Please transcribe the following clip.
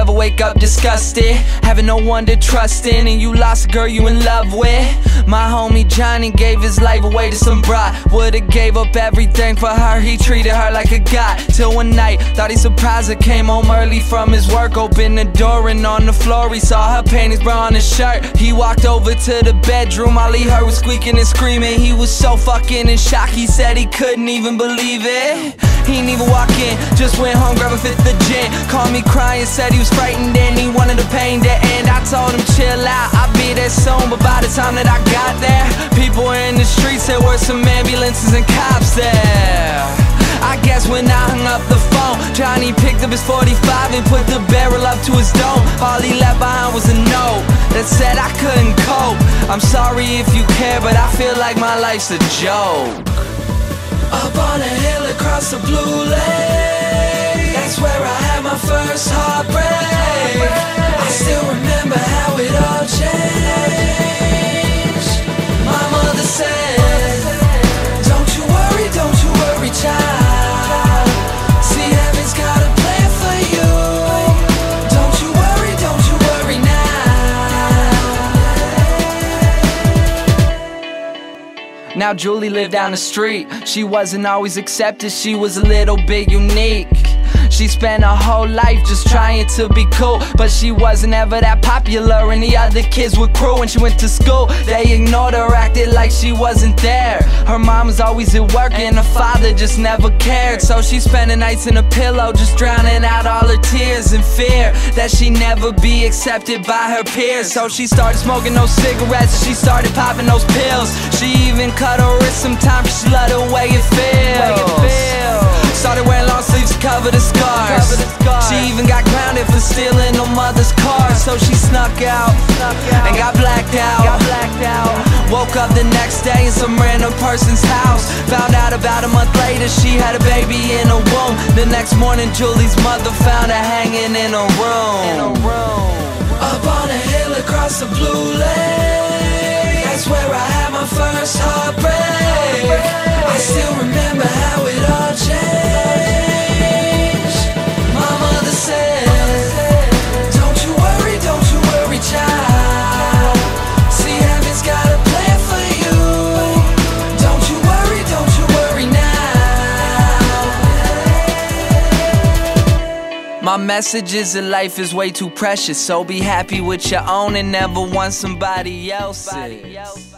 ever wake up disgusted, having no one to trust in, and you lost a girl you in love with? My homie Johnny gave his life away to some bride. Would've gave up everything for her, he treated her like a god. Till one night, thought he surprised her, came home early from his work, opened the door and on the floor he saw her panties, bra on his shirt. He walked over to the bedroom, all he heard was squeaking and screaming. He was so fucking in shock, he said he couldn't even believe it. He didn't even walk in, just went home, grabbed a fifth of gin. Called me crying, said he was frightened and he wanted the pain to end. I told him chill out, I'll be there soon. But by the time that I got there, people were in the streets, there were some ambulances and cops there. I guess when I hung up the phone, Johnny picked up his 45 and put the barrel up to his dome. All he left behind was a note that said I couldn't cope. I'm sorry if you care, but I feel like my life's a joke. Up on a hill across the blue lake, that's where I had my first heartbreak. I still remember how it all changed. My mother said, don't you worry, child. See, heaven's got a plan for you. Don't you worry now. Now Julie lived down the street. She wasn't always accepted, she was a little bit unique. She spent her whole life just trying to be cool, but she wasn't ever that popular and the other kids were cruel. When she went to school, they ignored her, acted like she wasn't there. Her mom was always at work and her father just never cared. So she spent the nights in a pillow, just drowning out all her tears in fear that she'd never be accepted by her peers. So she started smoking those cigarettes and she started popping those pills. She even cut her wrist sometimes cause she loved the way it feels. Started wearing long sleeves to cover the scars. She even got grounded for stealing her mother's car. So she snuck out and got blacked out. Woke up the next day in some random person's house. Found out about a month later she had a baby in her womb. The next morning Julie's mother found her hanging in her room. Up on a hill across the blue lake, that's where I had my first heartbreak. I still remember how it all changed. My mother said, don't you worry, child. See, heaven's got a plan for you. Don't you worry now. My message is that life is way too precious, so be happy with your own and never want somebody else's.